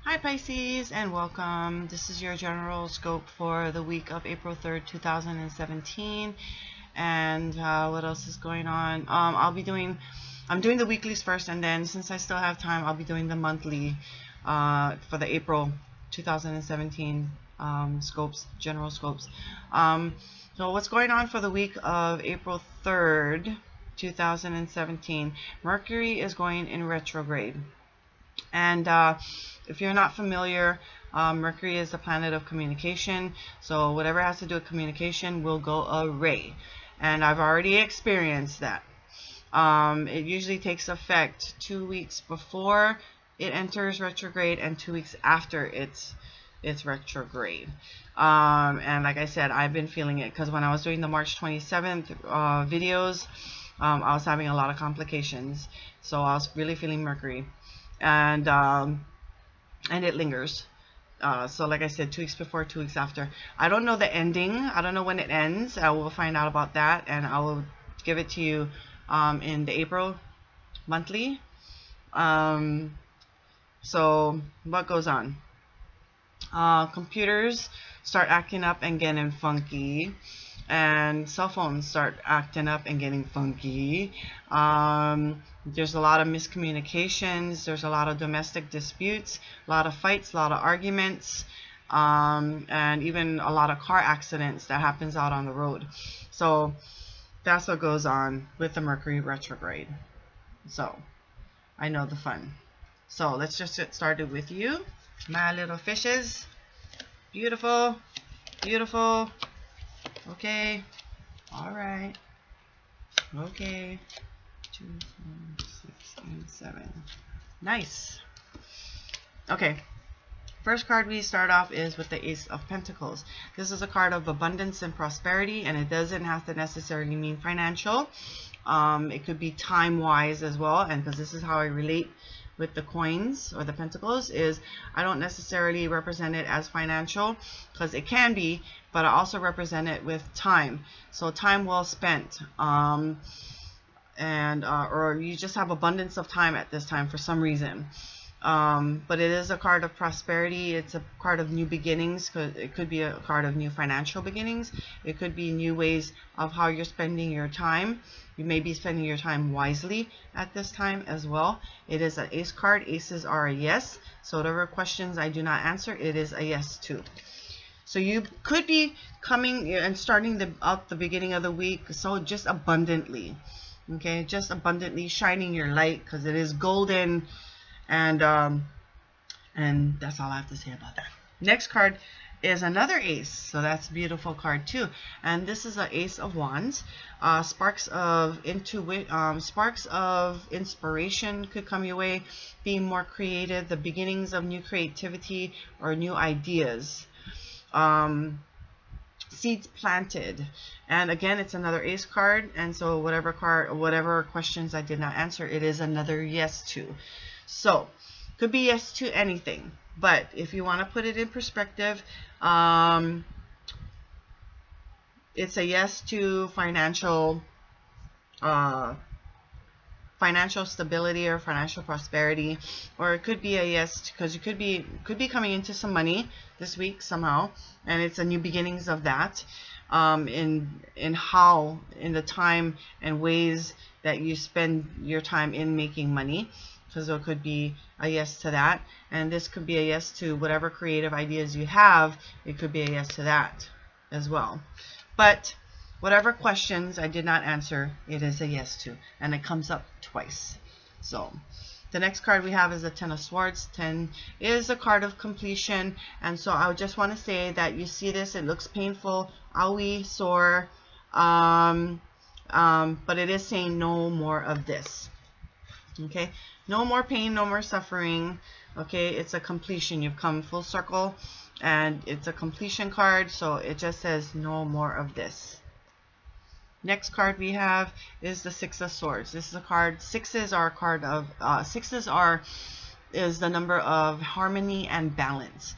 Hi Pisces, and welcome. This is your general scope for the week of April 3rd, 2017. And what else is going on? I'm doing the weeklies first, and then since I still have time, I'll be doing the monthly for the April 2017 scopes, general scopes. So what's going on for the week of April 3rd, 2017? Mercury is going in retrograde. And if you're not familiar, Mercury is the planet of communication. So whatever has to do with communication will go away. And I've already experienced that. It usually takes effect 2 weeks before it enters retrograde and 2 weeks after it's retrograde. And like I said, I've been feeling it because when I was doing the March 27th videos, I was having a lot of complications. So I was really feeling Mercury. And it lingers. So like I said, 2 weeks before, 2 weeks after. I don't know the ending. I don't know when it ends. I will find out about that, and I will give it to you in the April monthly. So what goes on? Computers start acting up and getting funky, and cell phones start acting up and getting funky. There's a lot of miscommunications. There's a lot of domestic disputes, a lot of fights, a lot of arguments, and even a lot of car accidents that happens out on the road. So that's what goes on with the Mercury retrograde. So I know the fun. So let's just get started with you, my little fishes. Beautiful, beautiful. Okay, all right. Okay, 2, 4, 6, 8, 7. Nice. Okay, first card we start off is with the Ace of Pentacles. This is a card of abundance and prosperity, and it doesn't have to necessarily mean financial. It could be time-wise as well, and because this is how I relate with the coins or the pentacles, is I don't necessarily represent it as financial, because it can be, but I also represent it with time. So time well spent, or you just have abundance of time at this time for some reason. But it is a card of prosperity. It's a card of new beginnings. It could be a card of new financial beginnings. It could be new ways of how you're spending your time. You may be spending your time wisely at this time as well. It is an ace card. Aces are a yes. So whatever questions I do not answer, it is a yes too. So you could be coming and starting out the beginning of the week so just abundantly. Okay, just abundantly shining your light, because it is golden. And that's all I have to say about that. Next card is another ace, so that's a beautiful card too. And this is an Ace of Wands. Sparks of inspiration could come your way. Being more creative, the beginnings of new creativity or new ideas. Seeds planted, and again it's another ace card, and so whatever questions I did not answer, it is another yes to. So could be yes to anything, but if you want to put it in perspective, it's a yes to financial stability or financial prosperity, or it could be a yes because you could be coming into some money this week somehow, and it's a new beginnings of that, in the time and ways that you spend your time in making money. So it could be a yes to that, and this could be a yes to whatever creative ideas you have. It could be a yes to that as well. But whatever questions I did not answer, it is a yes to, and it comes up twice. So the next card we have is the Ten of Swords. 10 is a card of completion, and so I just want to say that you see this, it looks painful, owie, sore, but it is saying no more of this. Okay, no more pain, no more suffering. Okay, it's a completion. You've come full circle, and it's a completion card, so it just says no more of this. Next card we have is the Six of Swords. This is a card. Sixes are a card of is the number of harmony and balance.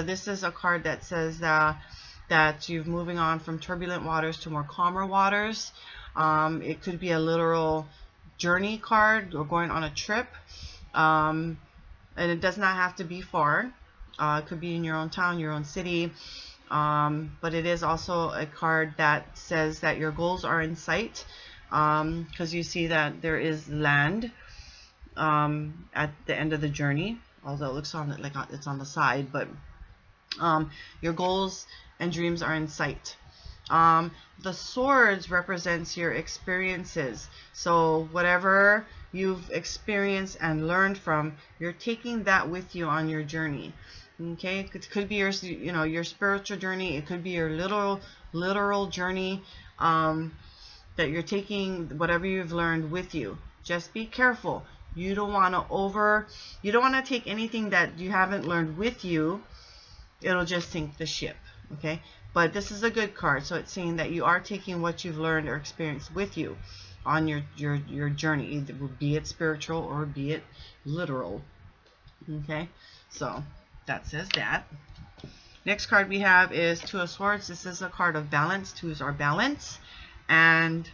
This is a card that says that you're moving on from turbulent waters to more calmer waters. It could be a literal journey card or going on a trip. and it does not have to be far. It could be in your own town, your own city, but it is also a card that says that your goals are in sight, because you see that there is land at the end of the journey, although it looks on like it's on the side, but your goals and dreams are in sight. The swords represents your experiences. So whatever you've experienced and learned from, you're taking that with you on your journey. Okay, it could be your, you know, your spiritual journey. It could be your literal journey, that you're taking whatever you've learned with you. Just be careful. You don't want to take anything that you haven't learned with you. It'll just sink the ship. Okay, but this is a good card, so it's saying that you are taking what you've learned or experienced with you on your journey, either be it spiritual or be it literal. Okay, so that says that. Next card we have is Two of Swords. This is a card of balance. Twos are balance, and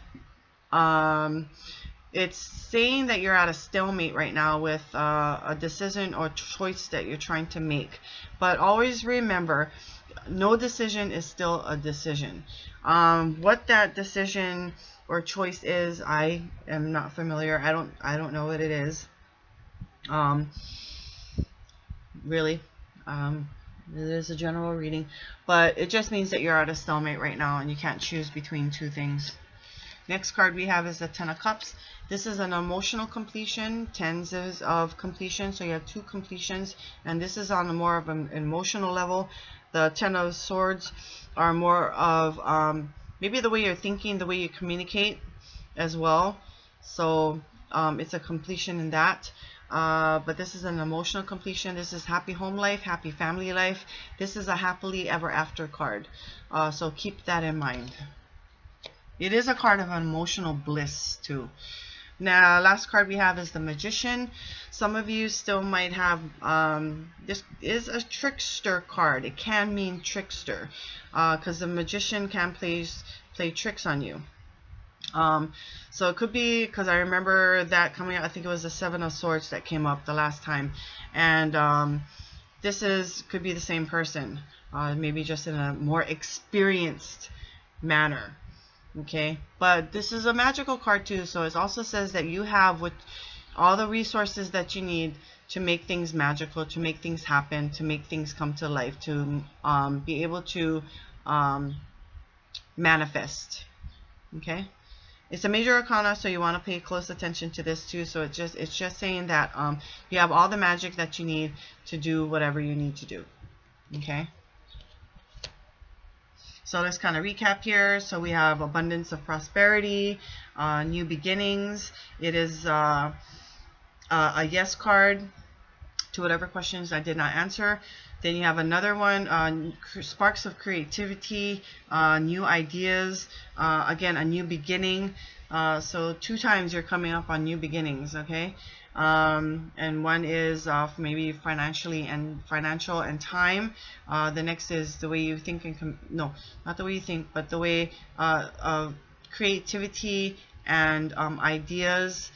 it's saying that you're at a stalemate right now with a decision or choice that you're trying to make. But always remember, no decision is still a decision. What that decision or choice is, I am not familiar. I don't know what it is. Really. It is a general reading, but it just means that you're at a stalemate right now and you can't choose between two things. Next card we have is the Ten of Cups. This is an emotional completion. Tens is of completion, so you have two completions, and this is on a more of an emotional level. The Ten of Swords are more of maybe the way you're thinking, the way you communicate as well. So it's a completion in that. But this is an emotional completion. This is happy home life, happy family life. This is a happily ever after card. So keep that in mind. It is a card of emotional bliss too. Now, last card we have is the Magician. Some of you still might have, this is a trickster card. It can mean trickster, because the Magician can play tricks on you. So it could be, because I remember that coming out, I think it was the Seven of Swords that came up the last time. And this could be the same person, maybe just in a more experienced manner. Okay, but this is a magical card too, so it also says that you have all the resources that you need to make things magical, to make things happen, to make things come to life, to be able to manifest. Okay, it's a major arcana, so you want to pay close attention to this too. So it's just saying that you have all the magic that you need to do whatever you need to do. Okay. So let's kind of recap here. So we have abundance of prosperity, new beginnings. It is a yes card to whatever questions I did not answer. Then you have another one, sparks of creativity, new ideas, again, a new beginning. So 2 times you're coming up on new beginnings, okay? And one is maybe financial and time. The next is the way you think and no, not the way you think, but the way of creativity and ideas.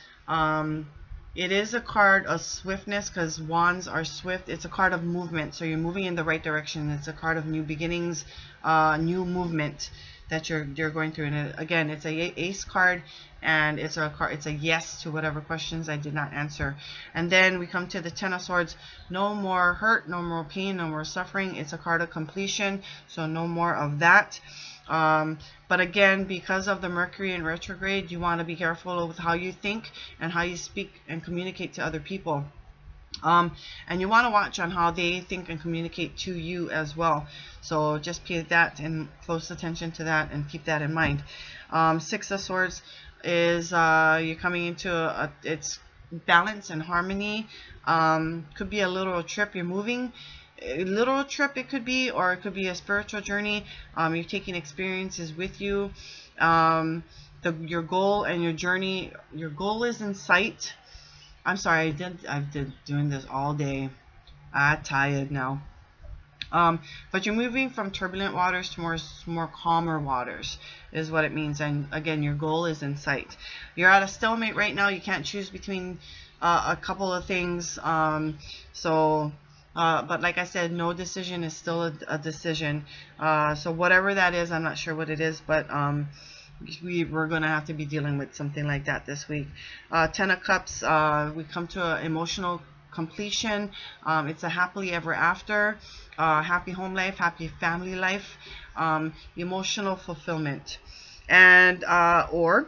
It is a card of swiftness, because wands are swift. It's a card of movement, so you're moving in the right direction. It's a card of new beginnings, new movement that you're going through. And again, it's a ace card, and it's a yes to whatever questions I did not answer. And then we come to the Ten of Swords. No more hurt, no more pain, no more suffering. It's a card of completion, so no more of that. But again, because of the Mercury in retrograde, you want to be careful with how you think and how you speak and communicate to other people. And you want to watch on how they think and communicate to you as well. So just pay that and close attention to that and keep that in mind. Six of Swords is you're coming into it's balance and harmony. Could be a literal trip. You're moving. A literal trip it could be, or it could be a spiritual journey. You're taking experiences with you. Your goal and your journey. Your goal is in sight. I'm sorry, I've been doing this all day. I'm tired now. But you're moving from turbulent waters to more calmer waters is what it means. And again, your goal is in sight. You're at a stalemate right now. You can't choose between a couple of things. But like I said, no decision is still a decision. So whatever that is, I'm not sure what it is, but we're going to have to be dealing with something like that this week. Ten of Cups, we come to an emotional completion. It's a happily ever after, happy home life, happy family life, emotional fulfillment. And or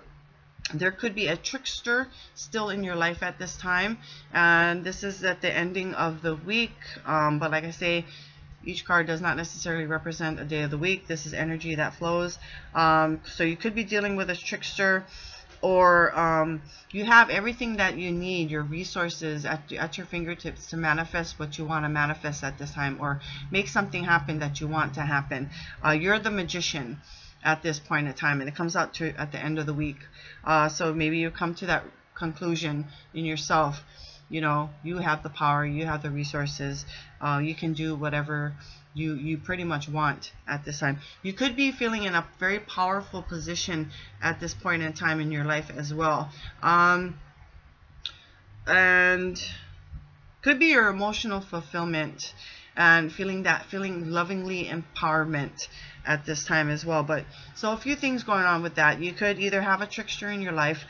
there could be a trickster still in your life at this time, and this is at the ending of the week. But like I say, each card does not necessarily represent a day of the week. This is energy that flows. So you could be dealing with a trickster, or you have everything that you need, your resources at your fingertips to manifest what you want to manifest at this time, or make something happen that you want to happen. You're the magician at this point in time, and it comes out to at the end of the week. So maybe you come to that conclusion in yourself. You know, you have the power, you have the resources, you can do whatever you pretty much want at this time. You could be feeling in a very powerful position at this point in time in your life as well. And could be your emotional fulfillment and feeling lovingly empowerment at this time as well. But so a few things going on with that. You could either have a trickster in your life,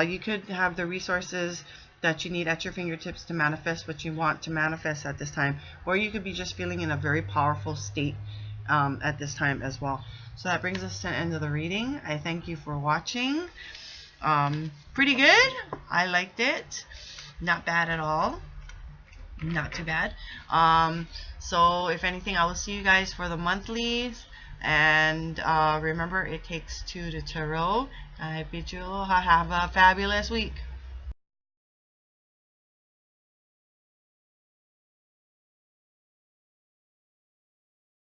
you could have the resources that you need at your fingertips to manifest what you want to manifest at this time, or you could be just feeling in a very powerful state at this time as well. So that brings us to the end of the reading. I thank you for watching. Pretty good. I liked it. Not bad at all. Not too bad. So if anything, I will see you guys for the monthlies. And remember, it takes two to tarot. I bid you have a fabulous week.